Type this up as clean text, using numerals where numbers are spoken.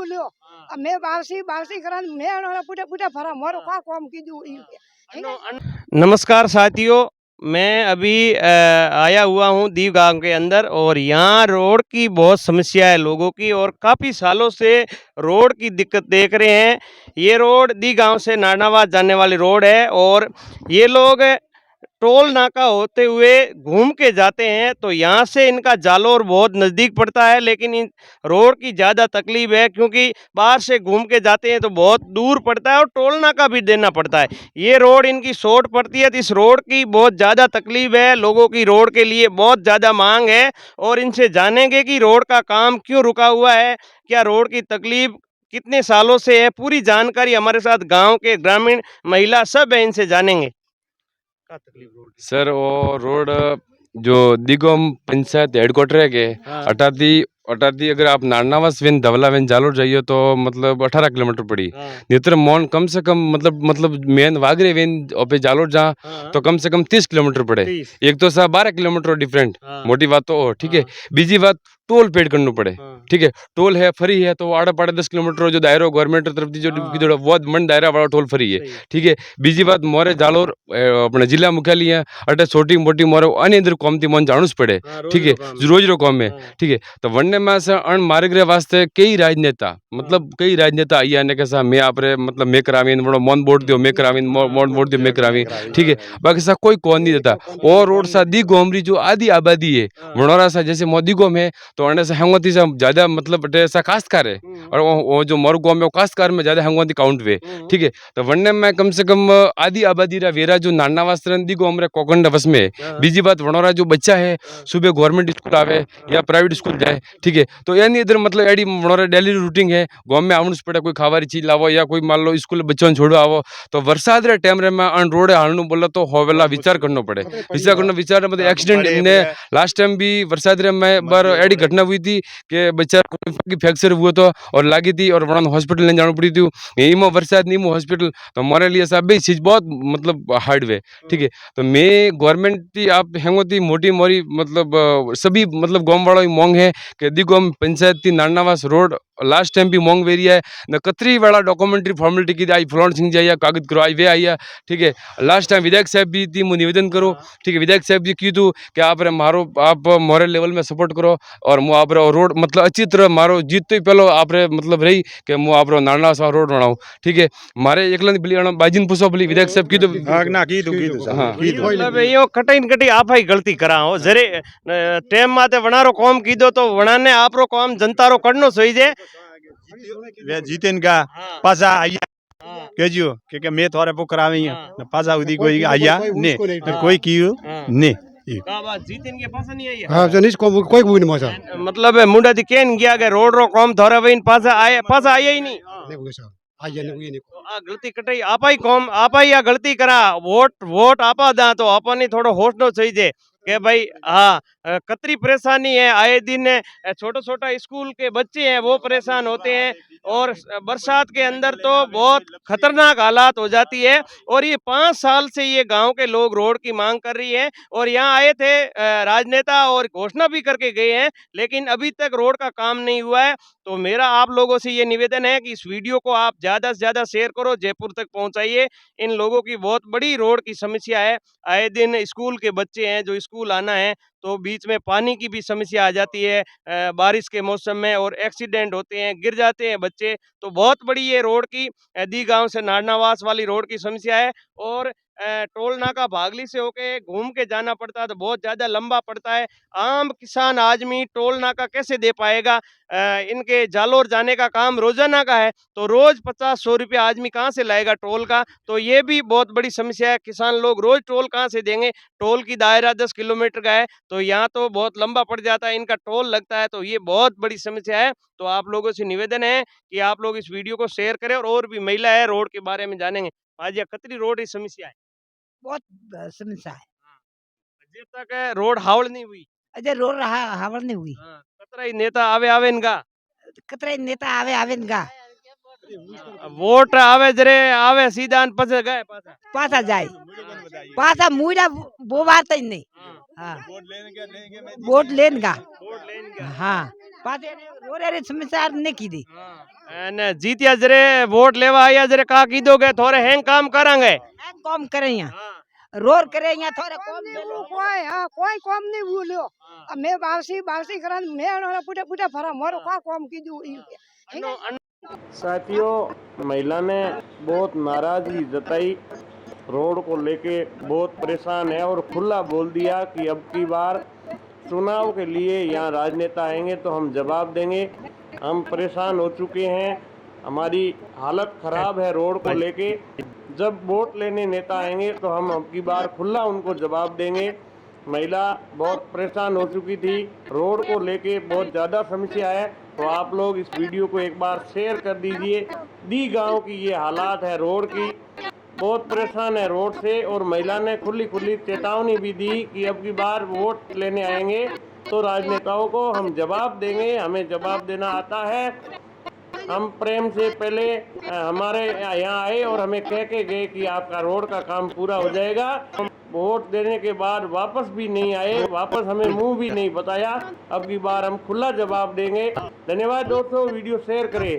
कीधु लियो मैं बारसी करा मैं पुटे पुटे फरा मोरो का काम कीधु नमस्कार साथियों, मैं अभी आया हुआ हूँ दीव गांव के अंदर और यहाँ रोड की बहुत समस्या है लोगों की और काफ़ी सालों से रोड की दिक्कत देख रहे हैं। ये रोड दी गांव से नारनावाद जाने वाली रोड है और ये लोग टोल नाका होते हुए घूम के जाते हैं, तो यहाँ से इनका जालोर बहुत नज़दीक पड़ता है, लेकिन इन रोड की ज़्यादा तकलीफ है क्योंकि बाहर से घूम के जाते हैं तो बहुत दूर पड़ता है और टोल नाका भी देना पड़ता है। ये रोड इनकी शॉर्ट पड़ती है, तो इस रोड की बहुत ज़्यादा तकलीफ है लोगों की, रोड के लिए बहुत ज़्यादा मांग है और इनसे जानेंगे कि रोड का काम क्यों रुका हुआ है, क्या रोड की तकलीफ कितने सालों से है। पूरी जानकारी हमारे साथ गाँव के ग्रामीण महिला सब है, इनसे जानेंगे। सर वो रोड जो दिगोम पंचायत हेडक्वार्टर है के अटाती अगर आप नारनावास वेन धवला वेन जालोर जाइए तो मतलब 18 किलोमीटर पड़ी। नेत्र मोन कम से कम मतलब मेन वागरे वेन पे जालोर जा तो कम से कम 30 किलोमीटर पड़े। एक तो 12 किलोमीटर डिफरेंट मोटी बात तो ठीक है। बीजी बात टोल पेड करना पड़े, ठीक है। टोल है फ्री है तो आड़े पाड़े 10 किलोमीटर जो दायरो गवर्नमेंट तरफ जो बहुत मन दायरा वाला टोल फ्री है, ठीक है। बीजी बात मोरे जालोर अपने जिला मुख्यालय है अटे छोटी मोटी मोरे अन्य अंदर कॉम थी मन जानूस पड़े, ठीक है। रोज रो कॉम है, ठीक है। तो वन्य में से अण मार्ग रे वास्ते कई राजनेता आइया ने कैसा मैं आपरे मतलब मैं करावीन बड़ो मोन बोर्ड दियो मैं करावीन मोन बोर्ड दियो मैं करावीन, ठीक है। बाकी सा कोई कौन नहीं देता। और रोड सा दी गोमरी जो आदि आबादी है वनोरा सा जैसे मोदी गोम है तो अने से हंगोती से ज्यादा मतलब ऐसा काश्तकार है और वो जो मोर गोम में काश्तकार में ज्यादा हंगोती काउंट वे, ठीक है। तो वन्य में कम से कम आदि आबादी रा वेरा जो नारनावास दी गोम रे कोकंड बस में। बीजी बात वनोरा जो बच्चा है सुबह गवर्नमेंट स्कूल आवे या प्राइवेट स्कूल जाए, ठीक है। तो यानी इधर मतलब एडी वनोरा डेली रूटीन है गांव में आउंस पड़े कोई खावारी चीज लावो या कोई मान लो स्कूल बच्चों छोड़ो आवो तो वरसाद रे टाइम रे में अन रोड हालनु बोले तो होवेला विचार करना पड़े। विचार मतलब एक्सीडेंट ने लास्ट टाइम भी वरसाद रे में बार एडी घटना हुई थी कि बच्चा की फ्रैक्चर हुआ तो और लागी थी और वरना हॉस्पिटल ले जाना पड़ी थी। ईमो वरसाद नीमो हॉस्पिटल तो हमारे लिए सब भी चीज बहुत मतलब हार्ड वे, ठीक है। तो मैं गवर्नमेंट की आप हेंगोती मोटी मोरी मतलब सभी मतलब गांव वालों की मांग है कि दी गांव पंचायत की नारनावास रोड लास्ट टाइम भी मांग वेरी है न कतरी वाला डॉक्यूमेंट्री फॉर्मेलिटी की आई फलोन सिंह जी कागज करो आई वे आई है, ठीक है। लास्ट टाइम विधायक साहब भी थी मुझे निवेदन करो, ठीक है। विधायक साहब जी की तू कि आप मारो आप मोरे लेवल में सपोर्ट करो और मु आप रोड मतलब अच्छी तरह मारो जीत तो पहलो आप मतलब रही कि मु आप नारनावास रोड बनाऊं, ठीक है। मारे एकला बिली बाजिन पूछो बोली विधायक साहब की तो मतलब यो कटी आप ही गलती करा हो जरे टाइम माते वणारो काम कीधो तो वणाने आपरो काम जनता रो करनो सही जे वे जीतेन का पासा आया केजियो के मैं थोड़े पो करावी पासा उदी कोई आया ने कोई कियो ने जीतन के पास नहीं आई हां जनिस को कोई भी नहीं मजा मतलब मुंडा दी केन गया के रोड रो काम थोड़ा वेन पासा आया ही नहीं आया नहीं तो आ गलती कटाई आपा ही काम आपा ही आ गलती करा वोट आपा दा तो आपा ने थोड़ो होश नो सही जे के भाई हाँ कतरी परेशानी है। आए दिन छोटा छोटा स्कूल के बच्चे हैं वो परेशान होते हैं और बरसात के अंदर तो बहुत खतरनाक हालात हो जाती है। और ये 5 साल से ये गांव के लोग रोड की मांग कर रही है और यहाँ आए थे राजनेता और घोषणा भी करके गए हैं, लेकिन अभी तक रोड का काम नहीं हुआ है। तो मेरा आप लोगों से ये निवेदन है कि इस वीडियो को आप ज़्यादा से ज़्यादा शेयर करो, जयपुर तक पहुँचाइए। इन लोगों की बहुत बड़ी रोड की समस्या है। आए दिन स्कूल के बच्चे हैं जो स्कूल आना है तो बीच में पानी की भी समस्या आ जाती है बारिश के मौसम में और एक्सीडेंट होते हैं, गिर जाते हैं बच्चे। तो बहुत बड़ी ये रोड की दी गांव से नारनावास वाली रोड की समस्या है। और टोल नाका भागली से होके घूम के जाना पड़ता है तो बहुत ज़्यादा लंबा पड़ता है। आम किसान आदमी टोल नाका कैसे दे पाएगा? इनके जालोर जाने का काम रोजाना का है तो रोज 50-100 रुपया आदमी कहाँ से लाएगा टोल का? तो ये भी बहुत बड़ी समस्या है। किसान लोग रोज टोल कहाँ से देंगे? टोल की दायरा 10 किलोमीटर का है तो यहाँ तो बहुत लंबा पड़ जाता है, इनका टोल लगता है। तो ये बहुत बड़ी समस्या है। तो आप लोगों से निवेदन है कि आप लोग इस वीडियो को शेयर करें और भी महिला है रोड के बारे में जानेंगे। आज कतरी रोड की समस्या है, बहुत समस्या है। जब तक रोड हावड़ नहीं हुई अजय रोड हावड़ नहीं हुई कतरा ही नेता आवे इनका कतरे नेता आवे इनका वोट आवे जरे आवे सीधा पसे गए पासा जाए पासा मुड़ा वो बात ही नहीं। हाँ वोट लेन का हाँ पासे रोड रे समस्या नहीं की दी અને જીત્યા જરે વોટ લેવા આયા જરે કા કીધો કે થોરે હેંગ કામ કરાંગે कम करे यहाँ रोड करे यहाँ थोड़ा कम कोई हाँ कोई कम नहीं बोलियो मैं बावसी करा मैं पुटे पुटे फरा मोरो का कम कीधु साथियों, महिला ने बहुत नाराजगी जताई, रोड को लेके बहुत परेशान है और खुला बोल दिया कि अब की बार चुनाव के लिए यहाँ राजनेता आएंगे तो हम जवाब देंगे। हम परेशान हो चुके हैं, हमारी हालत खराब है रोड को लेके। जब वोट लेने नेता आएंगे तो हम अब की बार खुला उनको जवाब देंगे। महिला बहुत परेशान हो चुकी थी, रोड को लेके बहुत ज़्यादा समस्या है। तो आप लोग इस वीडियो को एक बार शेयर कर दीजिए। दी गांव की ये हालात है रोड की, बहुत परेशान है रोड से। और महिला ने खुली चेतावनी भी दी कि अब की बार वोट लेने आएंगे तो राजनेताओं को हम जवाब देंगे, हमें जवाब देना आता है। हम प्रेम से पहले हमारे यहाँ आए और हमें कह के गए कि आपका रोड का काम पूरा हो जाएगा। हम वोट देने के बाद वापस भी नहीं आए, वापस हमें मुंह भी नहीं बताया। अब की बार हम खुला जवाब देंगे। धन्यवाद दोस्तों, वीडियो शेयर करें।